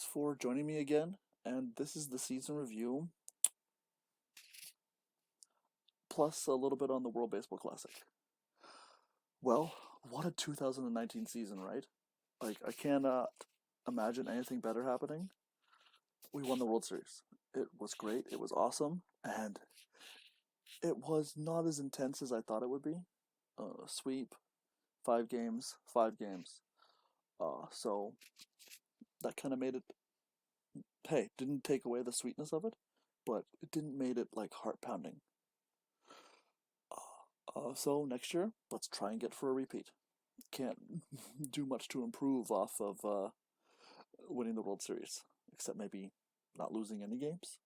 Thanks for joining me again. And this is the season review, plus a little bit on the World Baseball Classic. Well, what a 2019 season, right? Like, I cannot imagine anything better happening. We won the World Series. It was great, it was awesome, and it was not as intense as I thought it would be. Sweep, 5 games, 5 games. So that kind of made it, hey, didn't take away the sweetness of it, but it didn't made it like heart pounding. So next year, let's try and get for a repeat. Can't do much to improve off of winning the World Series, except maybe not losing any games.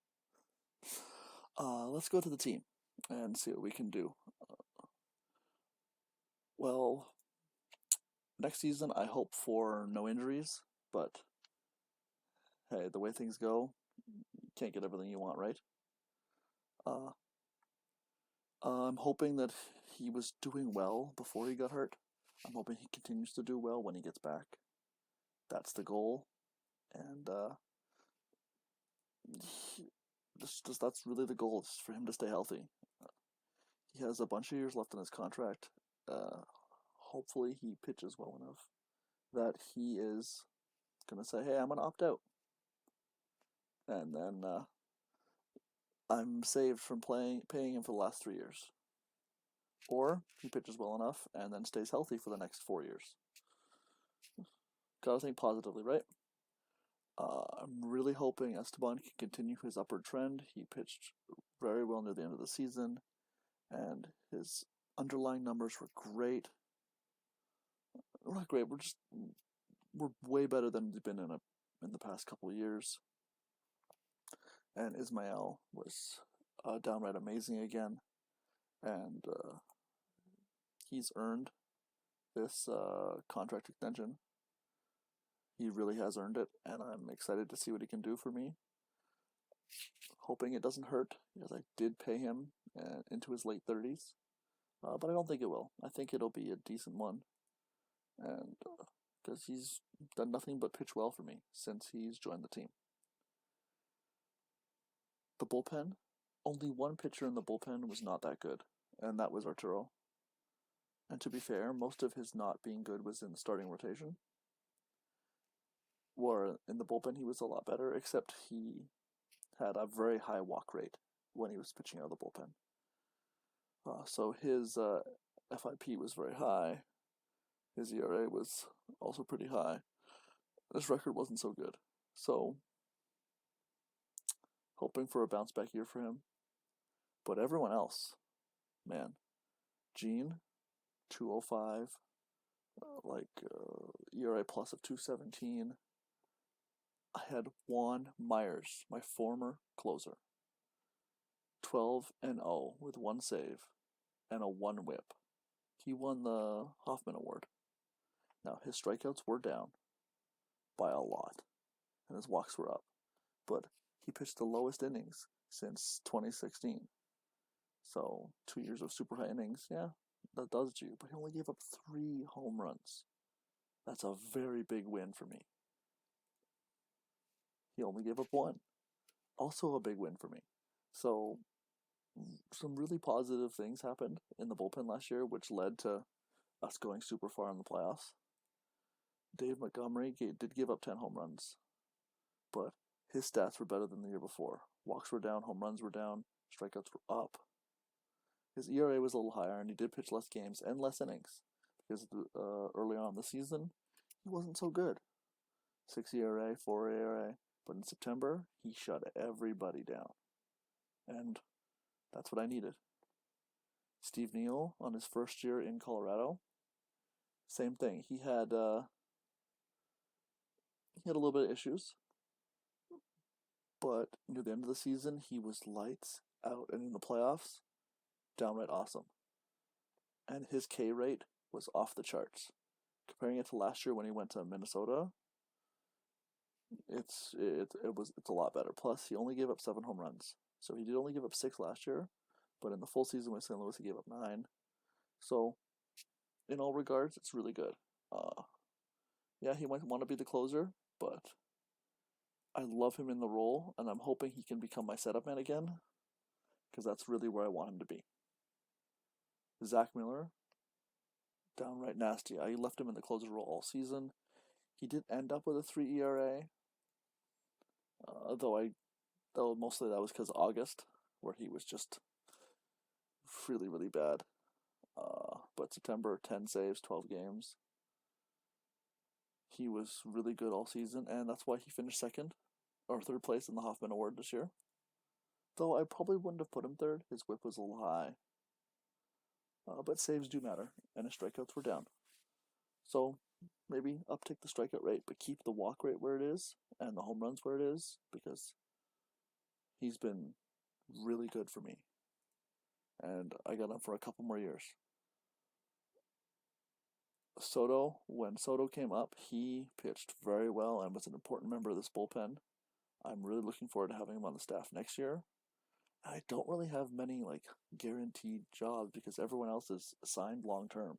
Let's go to the team and see what we can do. Well, next season, I hope for no injuries, but hey, the way things go, you can't get everything you want, right? Uh, I'm hoping that he was doing well before he got hurt. I'm hoping he continues to do well when he gets back. That's the goal, and that's really the goal, is for him to stay healthy. He has a bunch of years left in his contract. Hopefully, he pitches well enough that he is gonna say, "Hey, I'm gonna opt out," and then I'm saved from paying him for the last 3 years. Or he pitches well enough and then stays healthy for the next 4 years. Gotta think positively, right? I'm really hoping Esteban can continue his upward trend. He pitched very well near the end of the season, and his underlying numbers were great. We're not great. We're way better than they've been in the past couple of years. And Ismael was downright amazing again, and he's earned this contract extension. He really has earned it, and I'm excited to see what he can do for me. Hoping it doesn't hurt, because I did pay him into his late 30s, but I don't think it will. I think it'll be a decent one, and because he's done nothing but pitch well for me since he's joined the team. The bullpen, only one pitcher in the bullpen was not that good, and that was Arturo. And to be fair, most of his not being good was in the starting rotation. Where in the bullpen he was a lot better, except he had a very high walk rate when he was pitching out of the bullpen. So his FIP was very high. His ERA was also pretty high. His record wasn't so good. So, hoping for a bounce back year for him. But everyone else, man, Gene, 205, ERA plus of 217. I had Juan Myers, my former closer, 12-0 with 1 save and a 1 whip. He won the Hoffman Award. Now, his strikeouts were down by a lot, and his walks were up, but he pitched the lowest innings since 2016. So 2 years of super high innings, yeah, that does you. But he only gave up 3 home runs. That's a very big win for me. He only gave up 1. Also a big win for me. So some really positive things happened in the bullpen last year, which led to us going super far in the playoffs. Dave Montgomery did give up 10 home runs, but his stats were better than the year before. Walks were down, home runs were down, strikeouts were up. His ERA was a little higher, and he did pitch less games and less innings, because early on in the season, he wasn't so good. 6 ERA, 4 ERA, but in September, he shut everybody down. And that's what I needed. Steve Neal, on his first year in Colorado, same thing. He had a little bit of issues, but near the end of the season, he was lights out, and in the playoffs, downright awesome. And his K rate was off the charts. Comparing it to last year when he went to Minnesota, it's a lot better. Plus, he only gave up 7 home runs, so he did only give up 6 last year, but in the full season with St. Louis, he gave up 9. So, in all regards, it's really good. Yeah, he might want to be the closer, but I love him in the role, and I'm hoping he can become my setup man again, because that's really where I want him to be. Zach Miller, downright nasty. I left him in the closer role all season. He did end up with a 3 ERA, though mostly that was because August, where he was just really, really bad. But September, 10 saves, 12 games. He was really good all season, and that's why he finished second or third place in the Hoffman Award this year. Though I probably wouldn't have put him third. His whip was a little high. But saves do matter, and his strikeouts were down. So maybe uptick the strikeout rate, but keep the walk rate where it is and the home runs where it is, because he's been really good for me. And I got him for a couple more years. Soto, when Soto came up, he pitched very well and was an important member of this bullpen. I'm really looking forward to having him on the staff next year. I don't really have many guaranteed jobs because everyone else is signed long term,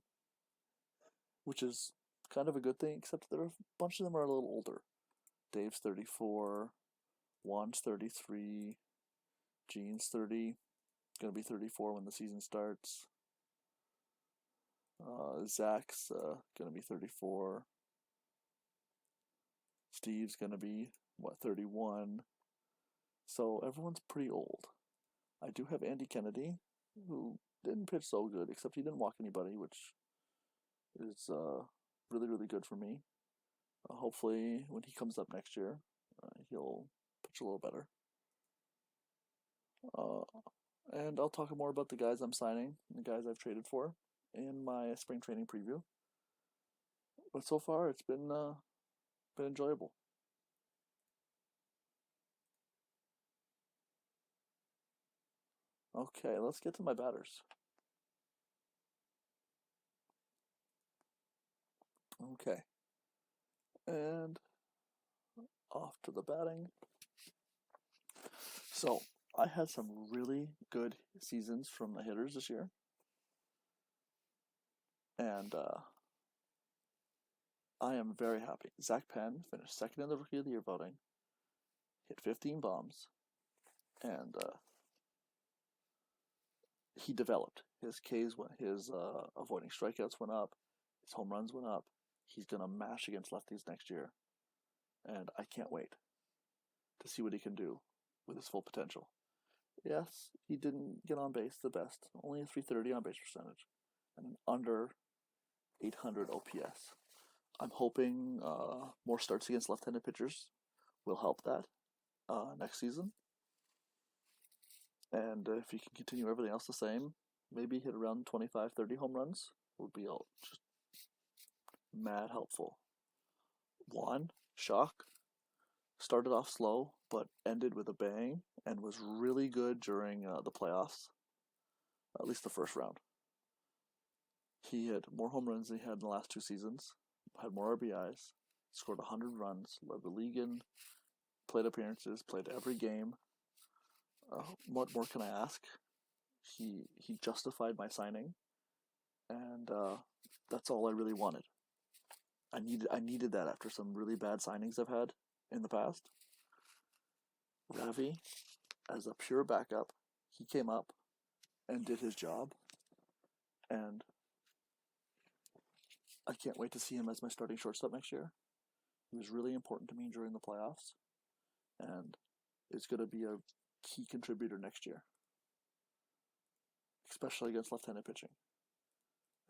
which is kind of a good thing, except there are a bunch of them are a little older. Dave's 34, Juan's 33, Gene's 30, gonna be 34 when the season starts. Zach's gonna be 34. Steve's gonna be 31. So everyone's pretty old. I do have Andy Kennedy, who didn't pitch so good, except he didn't walk anybody, which is really, really good for me. Hopefully, when he comes up next year, he'll pitch a little better. And I'll talk more about the guys I'm signing, the guys I've traded for, in my spring training preview. But so far, it's been enjoyable. Okay, let's get to my batters. Okay. And off to the batting. So, I had some really good seasons from the hitters this year. And I am very happy. Zach Penn finished second in the Rookie of the Year voting, hit 15 bombs, and he developed. His Ks went, his avoiding strikeouts went up, his home runs went up. He's gonna mash against lefties next year, and I can't wait to see what he can do with his full potential. Yes, he didn't get on base the best, only a 330 on base percentage, and an under 800 OPS. I'm hoping more starts against left-handed pitchers will help that next season. And if he can continue everything else the same, maybe hit around 25, 30 home runs would be just mad helpful. Juan, shock, started off slow, but ended with a bang and was really good during the playoffs, at least the first round. He had more home runs than he had in the last 2 seasons, had more RBIs, scored 100 runs, led the league in plate appearances, played every game. What more can I ask? He justified my signing, and that's all I really wanted. I needed that after some really bad signings I've had in the past. Ravi, as a pure backup, he came up and did his job, and I can't wait to see him as my starting shortstop next year. He was really important to me during the playoffs, and is going to be a key contributor next year, especially against left-handed pitching.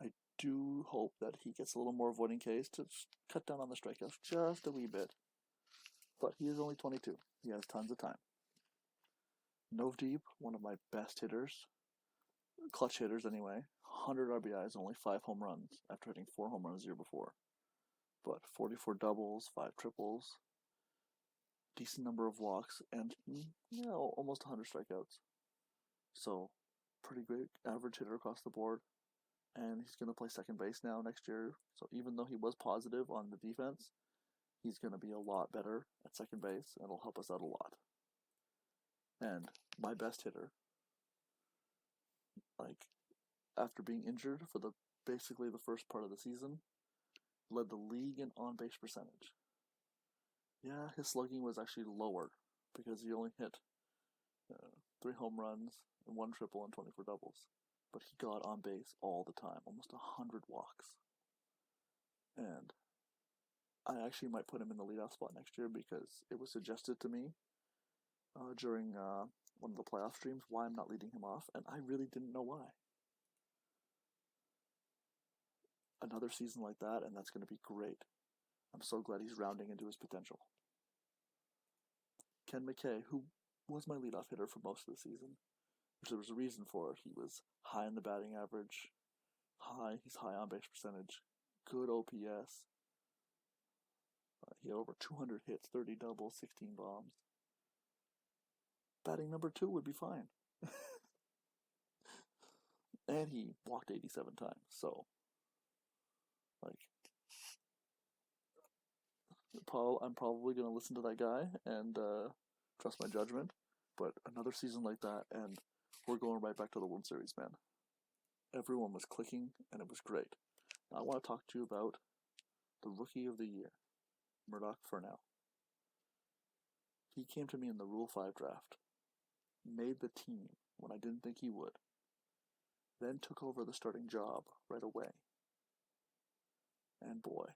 I do hope that he gets a little more avoiding Ks to cut down on the strikeouts just a wee bit. But he is only 22. He has tons of time. Novdeep, one of my best hitters, clutch hitters anyway, 100 RBIs, only 5 home runs after hitting 4 home runs the year before. But 44 doubles, 5 triples, decent number of walks, and almost 100 strikeouts. So, pretty great average hitter across the board. And he's going to play second base now next year. So even though he was positive on the defense, he's going to be a lot better at second base, and it'll help us out a lot. And my best hitter, after being injured for basically the first part of the season, led the league in on-base percentage. Yeah, his slugging was actually lower because he only hit 3 home runs and 1 triple and 24 doubles. But he got on base all the time, almost 100 walks. And I actually might put him in the leadoff spot next year because it was suggested to me during one of the playoff streams why I'm not leading him off, and I really didn't know why. Another season like that, and that's going to be great. I'm so glad he's rounding into his potential. Ken McKay, who was my leadoff hitter for most of the season, which there was a reason for. He was high in the batting average, he's high on base percentage, good OPS. He had over 200 hits, 30 doubles, 16 bombs. Batting number 2 would be fine. And he walked 87 times, so like I'm probably going to listen to that guy and trust my judgment. But another season like that, and we're going right back to the World Series, man. Everyone was clicking, and it was great. Now, I want to talk to you about the Rookie of the Year, Murdoch Furnell. He came to me in the Rule 5 draft, made the team when I didn't think he would, then took over the starting job right away. And boy,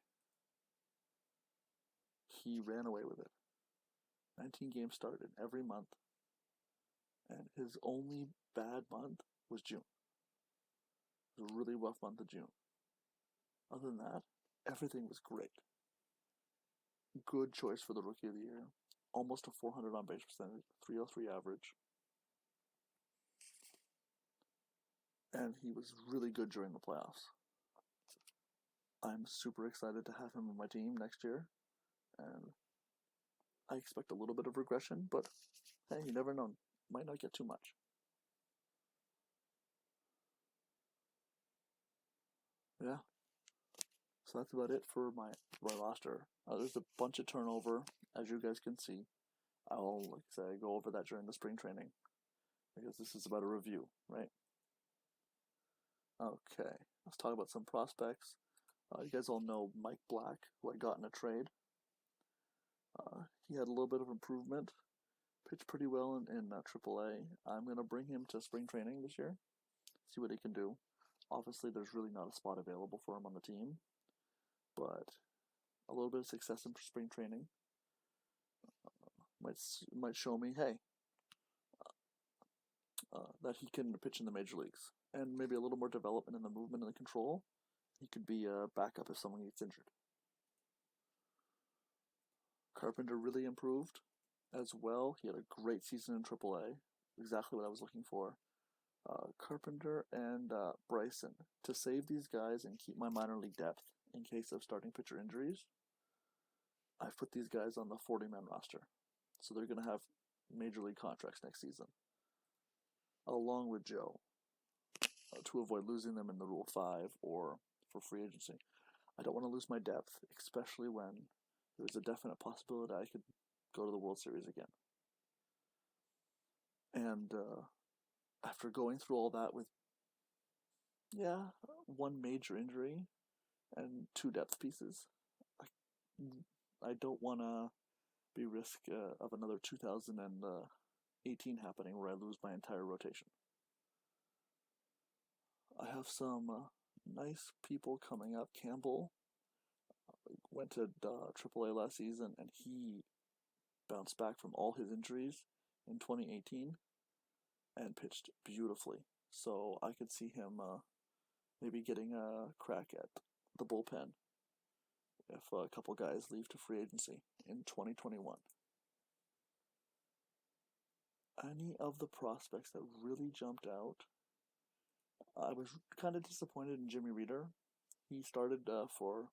he ran away with it. 19 games started every month, and his only bad month was June. It was a really rough month of June. Other than that, everything was great. Good choice for the Rookie of the Year. Almost a 400 on base percentage, 303 average. And he was really good during the playoffs. I'm super excited to have him on my team next year, and I expect a little bit of regression, but hey, you never know. Might not get too much. Yeah. So that's about it for my roster. There's a bunch of turnover, as you guys can see. I'll, like I said, go over that during the spring training because this is about a review, right? Okay, let's talk about some prospects. You guys all know Mike Black, who I got in a trade. He had a little bit of improvement, pitched pretty well in AAA. I'm going to bring him to spring training this year, see what he can do. Obviously, there's really not a spot available for him on the team, but a little bit of success in spring training might show me, hey, that he can pitch in the major leagues, and maybe a little more development in the movement and the control. He could be a backup if someone gets injured. Carpenter really improved as well. He had a great season in AAA, exactly what I was looking for. Carpenter and Bryson, to save these guys and keep my minor league depth in case of starting pitcher injuries, I've put these guys on the 40-man roster. So they're going to have major league contracts next season, along with Joe, to avoid losing them in the Rule 5 or for free agency. I don't want to lose my depth, especially when there's a definite possibility I could go to the World Series again. And after going through all that with, one major injury and 2 depth pieces, I don't want to be risk of another 2018 happening where I lose my entire rotation. I have some nice people coming up. Campbell went to AAA last season, and he bounced back from all his injuries in 2018 and pitched beautifully. So I could see him maybe getting a crack at the bullpen if a couple guys leave to free agency in 2021. Any of the prospects that really jumped out, I was kind of disappointed in Jimmy Reeder. He started for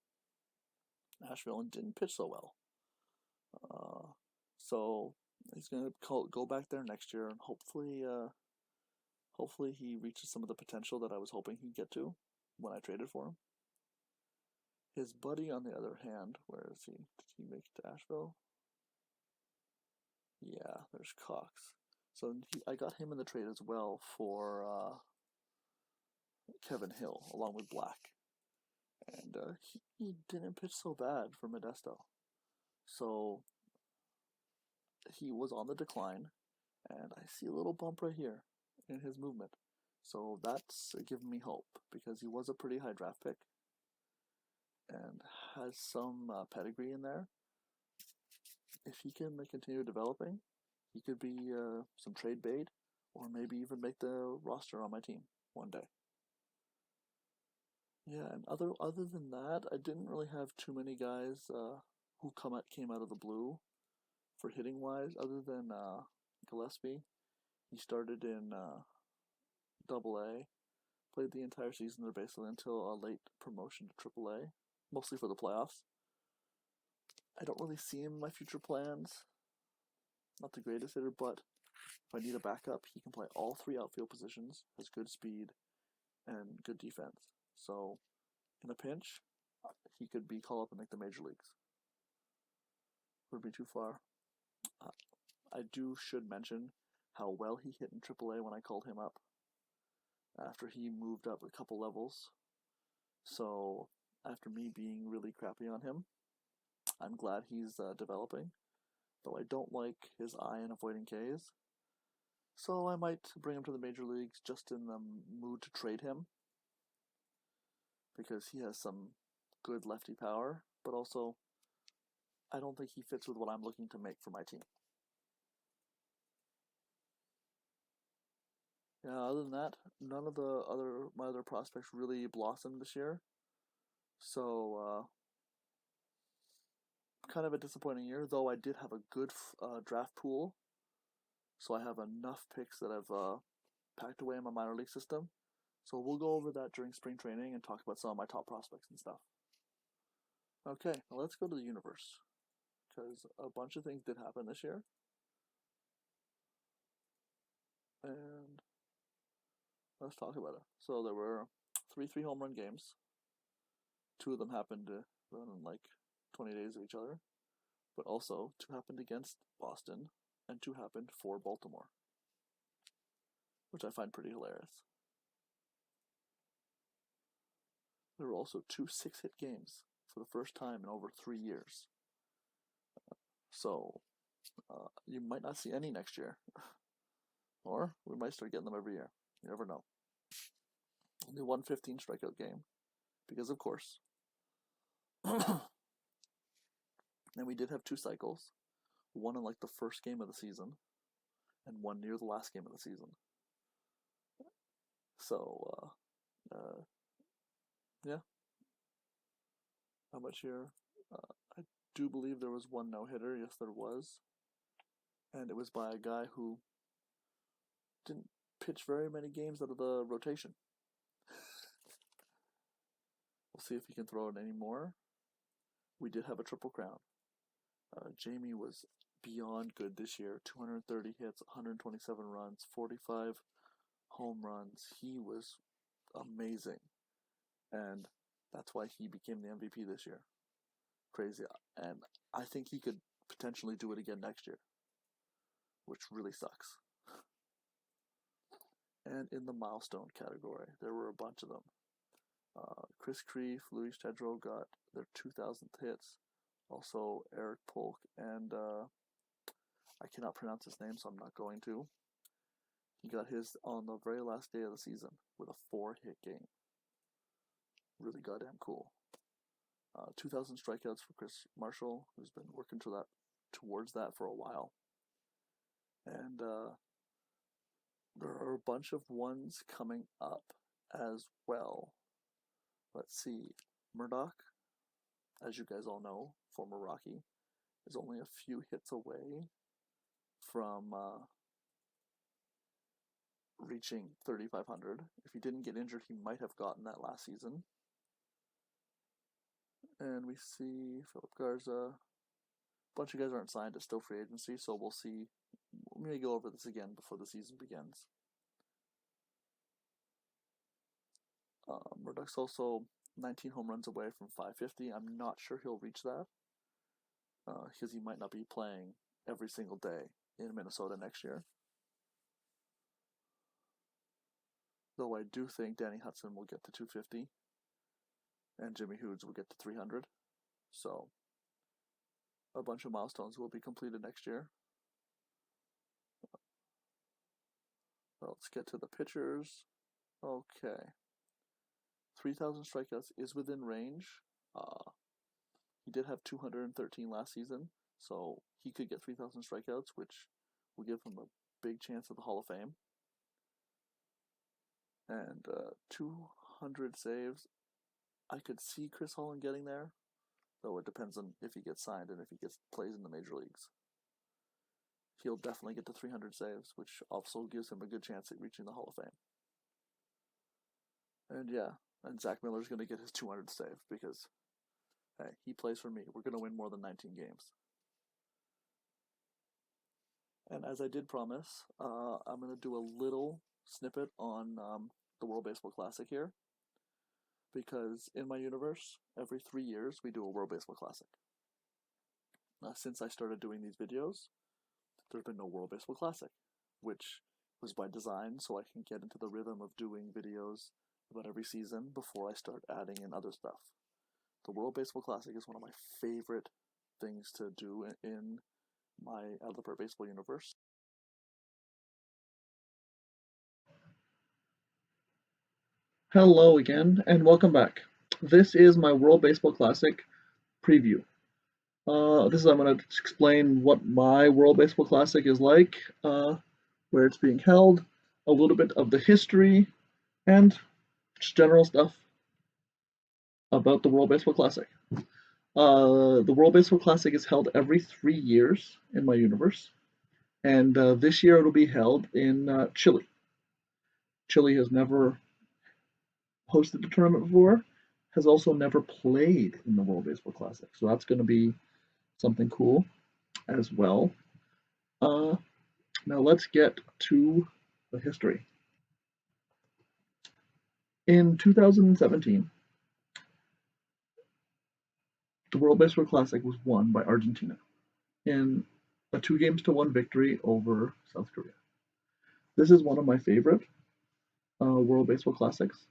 Nashville and didn't pitch so well. So he's going to go back there next year, and hopefully he reaches some of the potential that I was hoping he'd get to when I traded for him. His buddy, on the other hand, where is he? Did he make it to Asheville? Yeah, there's Cox. So I got him in the trade as well for Kevin Hill, along with Black. And he didn't pitch so bad for Modesto. So he was on the decline, and I see a little bump right here in his movement. So that's giving me hope because he was a pretty high draft pick and has some pedigree in there. If he can continue developing, he could be some trade bait or maybe even make the roster on my team one day. Yeah, and other than that, I didn't really have too many guys who came out of the blue for hitting wise, other than Gillespie. He started in Double A, played the entire season there basically until a late promotion to Triple A, mostly for the playoffs. I don't really see him in my future plans. Not the greatest hitter, but if I need a backup, he can play all three outfield positions, has good speed, and good defense. So, in a pinch, he could be called up and make the major leagues. Would be too far. I should mention how well he hit in AAA when I called him up after he moved up a couple levels. So, after me being really crappy on him, I'm glad he's developing. Though I don't like his eye and avoiding Ks. So I might bring him to the major leagues just in the mood to trade him. Because he has some good lefty power, but also I don't think he fits with what I'm looking to make for my team. Yeah, other than that, none of my other prospects really blossomed this year. So kind of a disappointing year, though I did have a good draft pool. So I have enough picks that I've packed away in my minor league system. So we'll go over that during spring training and talk about some of my top prospects and stuff. Okay, well, let's go to the universe. Because a bunch of things did happen this year. And let's talk about it. So there were 3 home run games. 2 of them happened to run in like 20 days of each other. But also 2 happened against Boston and 2 happened for Baltimore. Which I find pretty hilarious. There were also 2 6-hit games for the first time in over 3 years. So you might not see any next year. Or we might start getting them every year. You never know. Only 1 15 strikeout game. Because of course. And we did have 2 cycles. One in like the first game of the season. And one near the last game of the season. So, yeah. How much here? I do believe there was 1 no-hitter. Yes, there was. And it was by a guy who didn't pitch very many games out of the rotation. We'll see if he can throw it anymore. We did have a triple crown. Jamie was beyond good this year. 230 hits, 127 runs, 45 home runs. He was amazing. And that's why he became the MVP this year. Crazy. And I think he could potentially do it again next year. Which really sucks. And in the milestone category, there were a bunch of them. Chris Kreef, Luis Tedrow got their 2,000th hits. Also, Eric Polk and I cannot pronounce his name, so I'm not going to. He got his on the very last day of the season with a 4-hit game. Really goddamn cool. 2,000 strikeouts for Chris Marshall, who's been working towards that for a while. And there are a bunch of ones coming up as well. Let's see. Murdoch, as you guys all know, former Rocky, is only a few hits away from reaching 3,500. If he didn't get injured, he might have gotten that last season. And we see Philip Garza. A bunch of guys aren't signed. It's still free agency, so we'll see. We may go over this again before the season begins. Murdoch's also 19 home runs away from 550. I'm not sure he'll reach that because he might not be playing every single day in Minnesota next year. Though I do think Danny Hudson will get to 250 and Jimmy Hughes will get to 300. So a bunch of milestones will be completed next year. Let's get to the pitchers. Okay. 3,000 strikeouts is within range. He did have 213 last season, so he could get 3,000 strikeouts, which will give him a big chance at the Hall of Fame. And 200 saves. I could see Chris Holland getting there, though it depends on if he gets signed and if he plays in the major leagues. He'll definitely get to 300 saves, which also gives him a good chance at reaching the Hall of Fame. And yeah, and Zach Miller's going to get his 200th save because, hey, he plays for me. We're going to win more than 19 games. And as I did promise, I'm going to do a little snippet on the World Baseball Classic here, because in my universe, every 3 years we do a World Baseball Classic. Since I started doing these videos, there's been no World Baseball Classic, which was by design so I can get into the rhythm of doing videos about every season before I start adding in other stuff. The World Baseball Classic is one of my favorite things to do in my Out of the Park Baseball universe. Hello again, and welcome back. This is my World Baseball Classic preview. This is I'm going to explain what my World Baseball Classic is like, where it's being held, a little bit of the history, and just general stuff about the World Baseball Classic. The World Baseball Classic is held every 3 years in my universe, and this year it'll be held in Chile. Chile has never hosted the tournament before, has also never played in the World Baseball Classic, so that's going to be something cool as well. Now let's get to the history. In 2017, the World Baseball Classic was won by Argentina in a 2-1 victory over South Korea. This is one of my favorite World Baseball Classics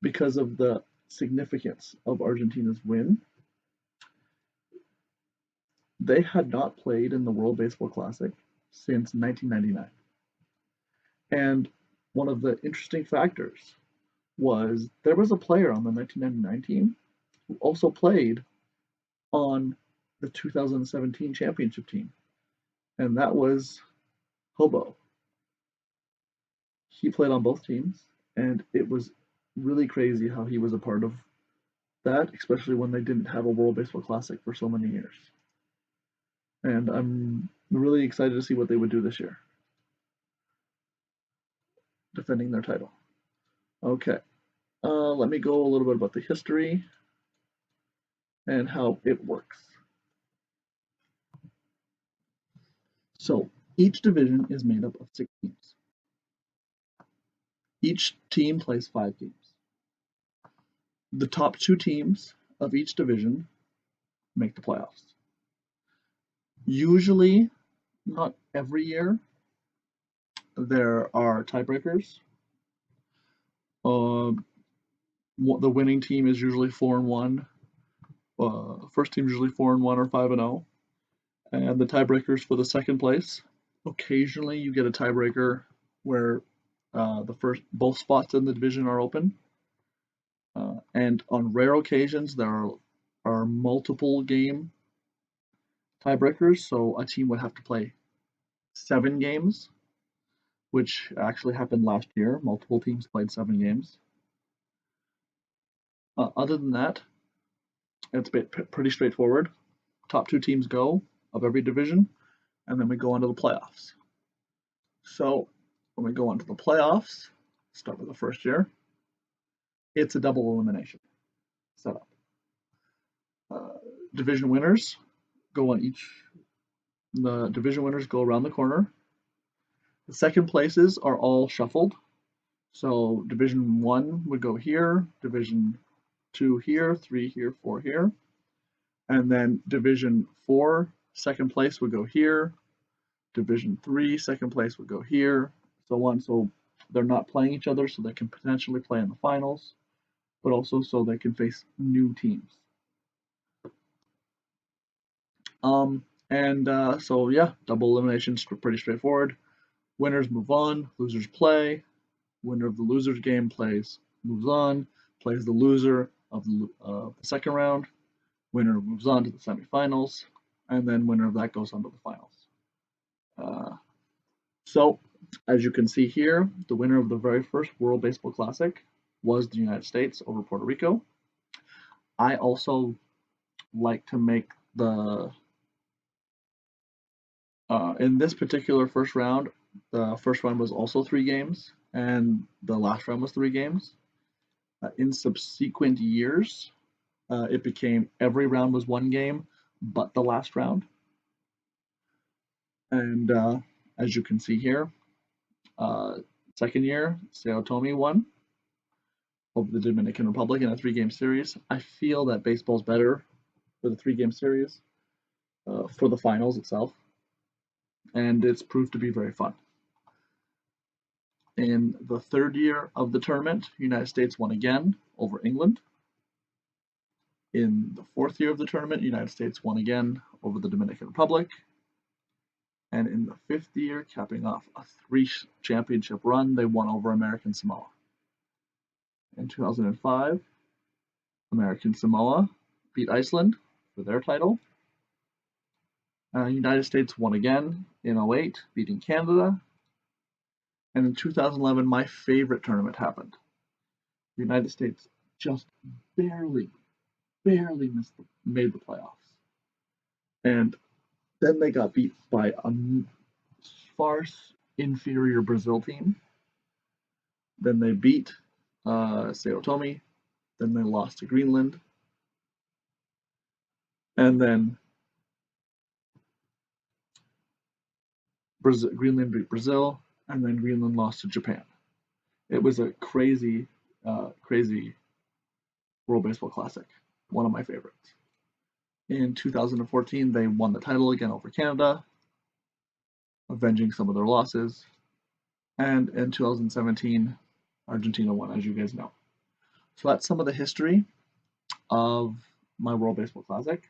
because of the significance of Argentina's win. They had not played in the World Baseball Classic since 1999. And one of the interesting factors was there was a player on the 1999 team who also played on the 2017 championship team, and that was Hobo. He played on both teams, and it was really crazy how he was a part of that, especially when they didn't have a World Baseball Classic for so many years. And I'm really excited to see what they would do this year, defending their title. Okay, let me go a little bit about the history and how it works. So each division is made up of 6 teams. Each team plays 5 games. The top 2 teams of each division make the playoffs. Usually, not every year, there are tiebreakers. The winning team is usually 4-1. First team is usually 4-1 or 5-0. And the tiebreakers for the second place. Occasionally, you get a tiebreaker where both spots in the division are open. And on rare occasions, there are multiple game tiebreakers. So a team would have to play 7 games, which actually happened last year. Multiple teams played 7 games. Other than that, it's pretty straightforward. Top 2 teams go of every division, and then we go on to the playoffs. So when we go on to the playoffs, start with the first year, it's a double elimination setup. Division winners go on each. The division winners go around the corner. The second places are all shuffled. So Division 1 would go here, Division 2 here, 3 here, 4 here. And then Division 4, second place would go here. Division 3, second place would go here, so on. So they're not playing each other, so they can potentially play in the finals, but also so they can face new teams. So yeah, double elimination's pretty straightforward. Winners move on, losers play. Winner of the losers game moves on, plays the loser of the second round. Winner moves on to the semifinals, and then winner of that goes on to the finals. Uh, so, as you can see here, the winner of the very first World Baseball Classic was the United States over Puerto Rico. I also like to make in this particular first round, the first round was also 3 games, and the last round was 3 games. In subsequent years, it became every round was 1 game, but the last round. And as you can see here, second year, Sao Tome won over the Dominican Republic in a 3-game series. I feel that baseball's better for the 3-game series for the finals itself, and it's proved to be very fun. In the third year of the tournament, United States won again over England. In the fourth year of the tournament, United States won again over the Dominican Republic. And in the fifth year, capping off a 3-championship run, they won over American Samoa. In 2005, American Samoa beat Iceland for their title. United States won again in 2008, beating Canada. And in 2011, my favorite tournament happened. The United States just barely made the playoffs. And then they got beat by a far inferior Brazil team. Then they beat Sao Tome. Then they lost to Greenland. And then Greenland beat Brazil. And then Greenland lost to Japan. It was a crazy World Baseball Classic. One of my favorites. In 2014, they won the title again over Canada, avenging some of their losses. And in 2017, Argentina won, as you guys know. So that's some of the history of my World Baseball Classic.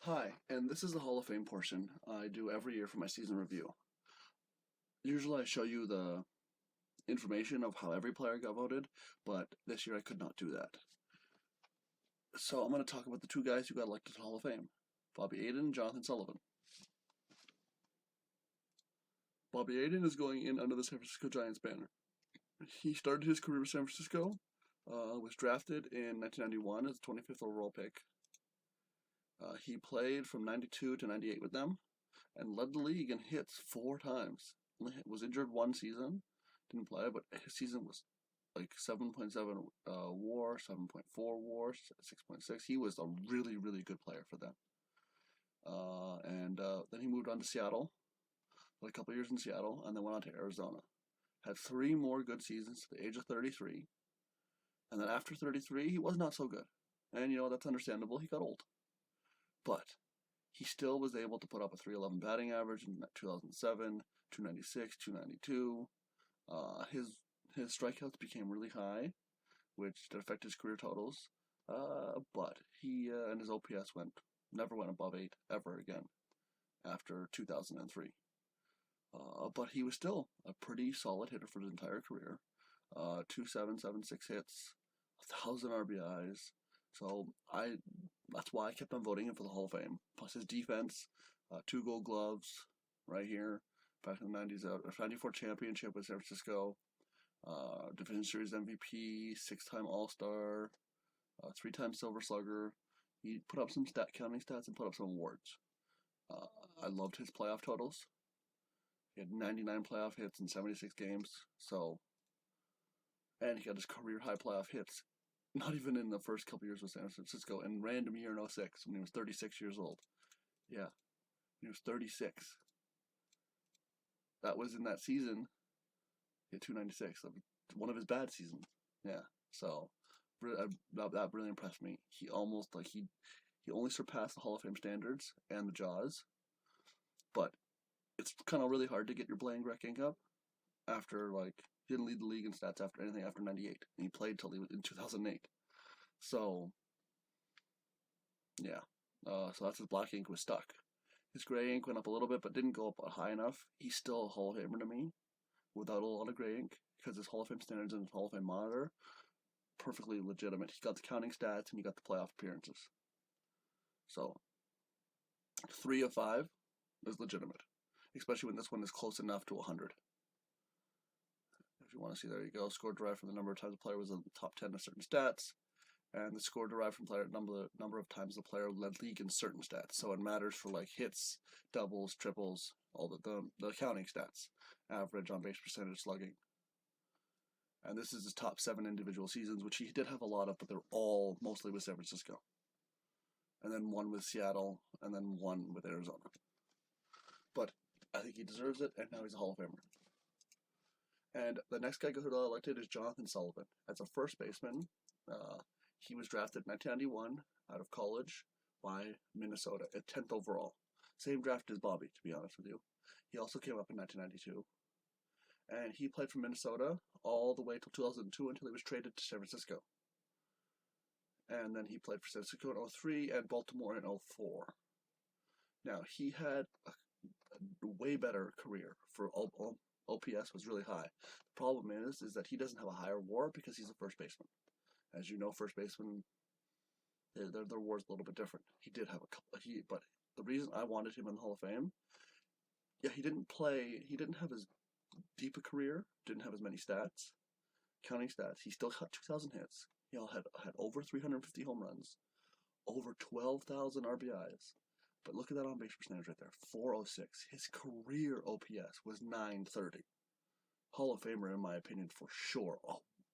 Hi, and this is the Hall of Fame portion I do every year for my season review. Usually I show you the information of how every player got voted, but this year I could not do that. So I'm going to talk about the 2 guys who got elected to the Hall of Fame, Bobby Aiden and Jonathan Sullivan. Bobby Aiden is going in under the San Francisco Giants banner. He started his career with San Francisco, was drafted in 1991 as the 25th overall pick. He played from 92 to 98 with them and led the league in hits 4 times. Was injured 1 season, didn't play, but his season was like 7.7 WAR, 7.4 WAR, 6.6. He was a really good player for them. And then he moved on to Seattle, played a couple years in Seattle, and then went on to Arizona. Had 3 more good seasons to the age of 33. And then after 33, he was not so good. And that's understandable. He got old. But he still was able to put up a .311 batting average in 2007, 296, 292. His strikeouts became really high, which did affect his career totals. But he and his OPS never went above 8 ever again after 2003. But he was still a pretty solid hitter for his entire career. 2,776 hits, 1,000 RBIs. So that's why I kept on voting him for the Hall of Fame. Plus his defense, 2 Gold Gloves right here, back in the 90s, a 94 championship with San Francisco, Division Series MVP, 6-time All-Star, 3-time Silver Slugger. He put up some counting stats and put up some awards. I loved his playoff totals. He had 99 playoff hits in 76 games. And he got his career high playoff hits. Not even in the first couple years with San Francisco, in random year in 06 when he was 36 years old. Yeah, he was 36. That was in that season. He had 296. One of his bad seasons. Yeah, so that really impressed me. He almost he only surpassed the Hall of Fame standards and the Jaws, but it's kind of really hard to get your playing ranking up after he didn't lead the league in stats after anything after 98, and he played till he was in 2008. So yeah, so that's his black ink was stuck, His gray ink went up a little bit, but didn't go up high enough. He's still a Hall of Famer to me without a lot of gray ink because his Hall of Fame standards and his Hall of Fame monitor perfectly legitimate. He got the counting stats and he got the playoff appearances. So 3 of 5 is legitimate, especially when this one is close enough to 100. If you want to see, there you go. Score derived from the number of times the player was in the top 10 of certain stats, and the score derived from player number of times the player led league in certain stats. So it matters for like hits, doubles, triples, all the counting stats, average, on base percentage, slugging. And this is his top 7 individual seasons, which he did have a lot of, but they're all mostly with San Francisco. And then 1 with Seattle, and then 1 with Arizona. But I think he deserves it, and now he's a Hall of Famer. And the next guy who got elected is Jonathan Sullivan. As a first baseman, he was drafted in 1991 out of college by Minnesota at 10th overall. Same draft as Bobby, to be honest with you. He also came up in 1992. And he played for Minnesota all the way till 2002 until he was traded to San Francisco. And then he played for San Francisco in 2003 and Baltimore in 2004. Now, he had a way better career. For OPS was really high. The problem is that he doesn't have a higher WAR because he's a first baseman. As you know, first baseman, their WAR is a little bit different. He did have a couple. But the reason I wanted him in the Hall of Fame, yeah, he didn't have as deep a career, didn't have as many stats, counting stats. He still got 2,000 hits. He had over 350 home runs, over 12,000 RBIs. But look at that on base percentage right there, 406. His career OPS was 930. Hall of Famer in my opinion for sure.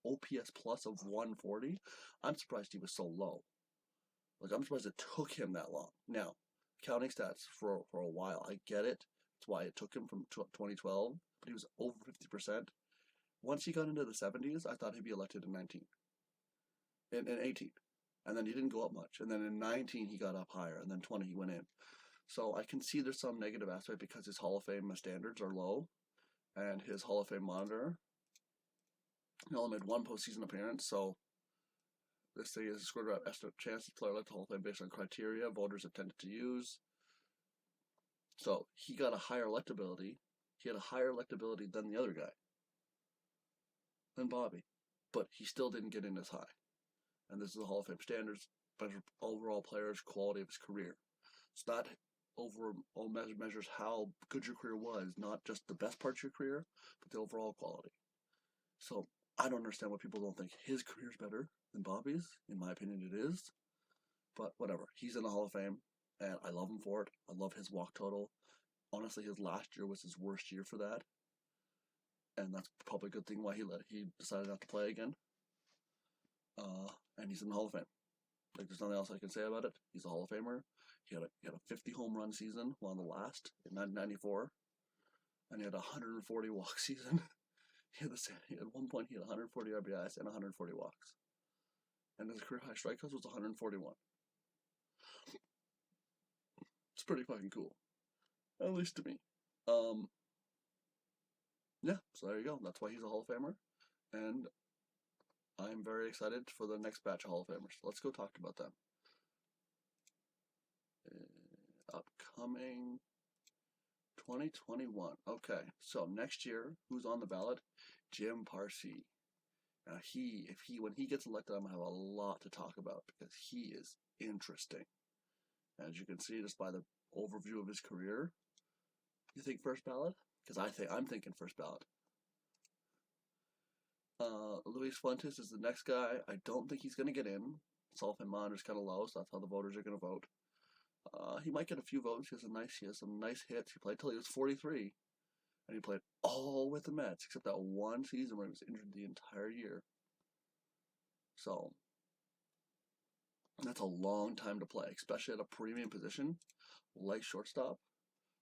OPS plus of 140. I'm surprised he was so low. Like, I'm surprised it took him that long. Now, counting stats for a while, I get it. That's why it took him from 2012, but he was over 50%. Once he got into the 70s, I thought he'd be elected in 19. In 18. And then he didn't go up much. And then in 19, he got up higher. And then 20, he went in. So I can see there's some negative aspect because his Hall of Fame standards are low. And his Hall of Fame monitor, he only made 1 postseason appearance. So this thing is a scored out estimate chance the player elected Hall of Fame based on criteria voters have tended to use. So he got a higher electability. He had a higher electability than the other guy, than Bobby. But he still didn't get in as high. And this is the Hall of Fame standards, measure overall player's quality of his career. It's not overall measures how good your career was, not just the best parts of your career, but the overall quality. So I don't understand why people don't think his career's better than Bobby's. In my opinion, it is. But whatever. He's in the Hall of Fame, and I love him for it. I love his walk total. Honestly, his last year was his worst year for that. And that's probably a good thing why he decided not to play again. And he's in the Hall of Fame. Like, there's nothing else I can say about it. He's a Hall of Famer. He had a 50 home run season, won the last in 1994, and he had a 140 walk season. At one point he had 140 RBIs and 140 walks, and his career high strikeouts was 141. It's pretty fucking cool, at least to me. Yeah. So there you go. That's why he's a Hall of Famer, and I'm very excited for the next batch of Hall of Famers. Let's go talk about them. Upcoming 2021. Okay, so next year, who's on the ballot? Jim Parsey. Now when he gets elected, I'm gonna have a lot to talk about because he is interesting. As you can see just by the overview of his career. You think first ballot? Because I'm thinking first ballot. Luis Fuentes is the next guy. I don't think he's gonna get in. Hall of Fame monitor's kind of low, so that's how the voters are gonna vote. He might get a few votes. He has some nice hits. He played till he was 43, and he played all with the Mets except that one season where he was injured the entire year. So that's a long time to play, especially at a premium position like shortstop,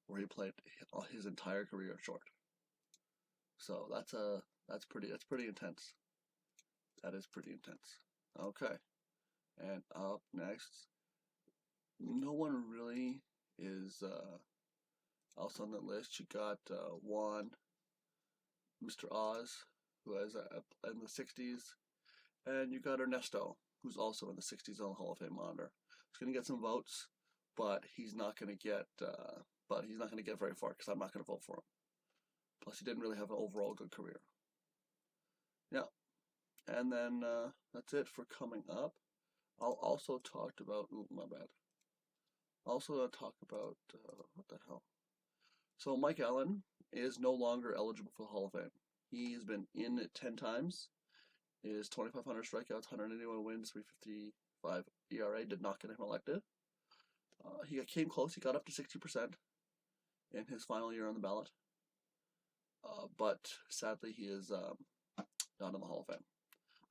where he played his entire career at short. So that's pretty intense. That is pretty intense. Okay, and up next, no one really is else on the list. You got Juan, Mr. Oz, who is in the 60s, and you got Ernesto, who's also in the 60s on the Hall of Fame monitor. He's going to get some votes, but he's not going to get very far because I'm not going to vote for him. Plus, he didn't really have an overall good career. Yeah, and then that's it for coming up. I'll also talk about. Ooh, my bad. Also talk about what the hell. So Mike Allen is no longer eligible for the Hall of Fame. He's been in it 10 times. His 2,500 strikeouts, 181 wins, 3.55 ERA did not get him elected. He came close. He got up to 60% in his final year on the ballot. But sadly, he is not in the Hall of Fame.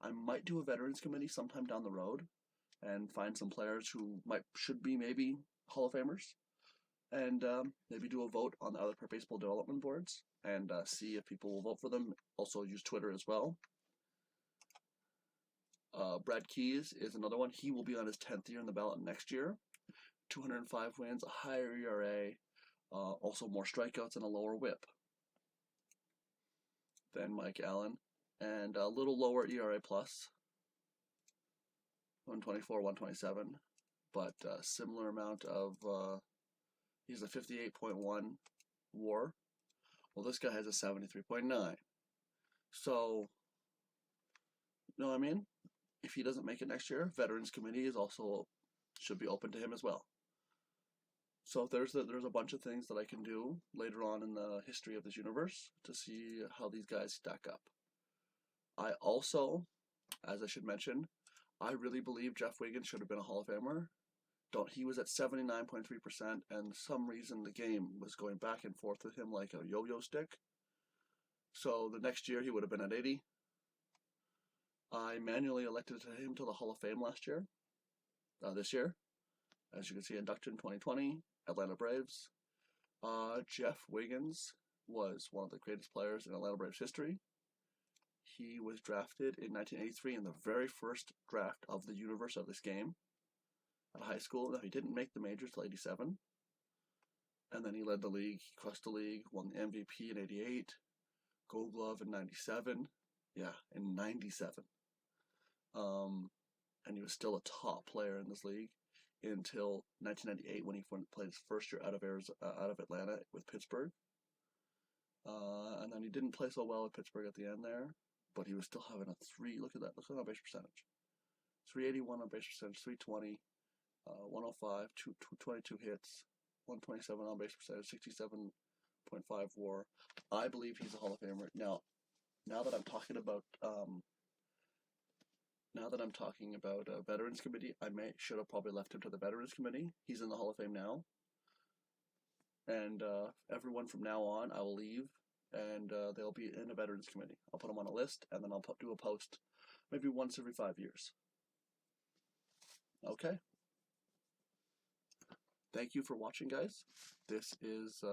I might do a Veterans Committee sometime down the road and find some players who should be maybe Hall of Famers, and maybe do a vote on the other baseball development boards and see if people will vote for them. Also use Twitter as well. Brad Keyes is another one. He will be on his 10th year on the ballot next year. 205 wins, a higher ERA, also more strikeouts and a lower WHIP than Mike Allen, and a little lower ERA plus, 124, 127, but similar amount of, he's a 58.1 WAR. Well, this guy has a 73.9. So, you know what I mean? If he doesn't make it next year, Veterans Committee is also should be open to him as well. So there's a bunch of things that I can do later on in the history of this universe to see how these guys stack up. I also, as I should mention, I really believe Jeff Wiggins should have been a Hall of Famer. He was at 79.3%, and some reason the game was going back and forth with him like a yo-yo stick. So the next year he would have been at 80. I manually elected him to the Hall of Fame this year. As you can see, inducted in 2020, Atlanta Braves. Jeff Wiggins was one of the greatest players in Atlanta Braves history. He was drafted in 1983 in the very first draft of the universe of this game at high school. Now, he didn't make the majors till 87. And then he led the league, he crushed the league, won the MVP in 88, Gold Glove in 97. Yeah, in 97. And he was still a top player in this league until 1998 when he played his first year out of Atlanta with Pittsburgh. And then he didn't play so well at Pittsburgh at the end there, but he was still having a 3. Look at that. Look at that base percentage. 381 on base percentage, 320, 105, 222 hits, 127 on base percentage, 67.5 WAR. I believe he's a Hall of Famer. Now that I'm talking about Veterans Committee, I should have probably left him to the Veterans Committee. He's in the Hall of Fame now. And everyone from now on, I will leave, and they'll be in a Veterans Committee. I'll put them on a list, and then I'll do a post maybe once every 5 years. Okay. Thank you for watching, guys. This is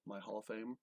my Hall of Fame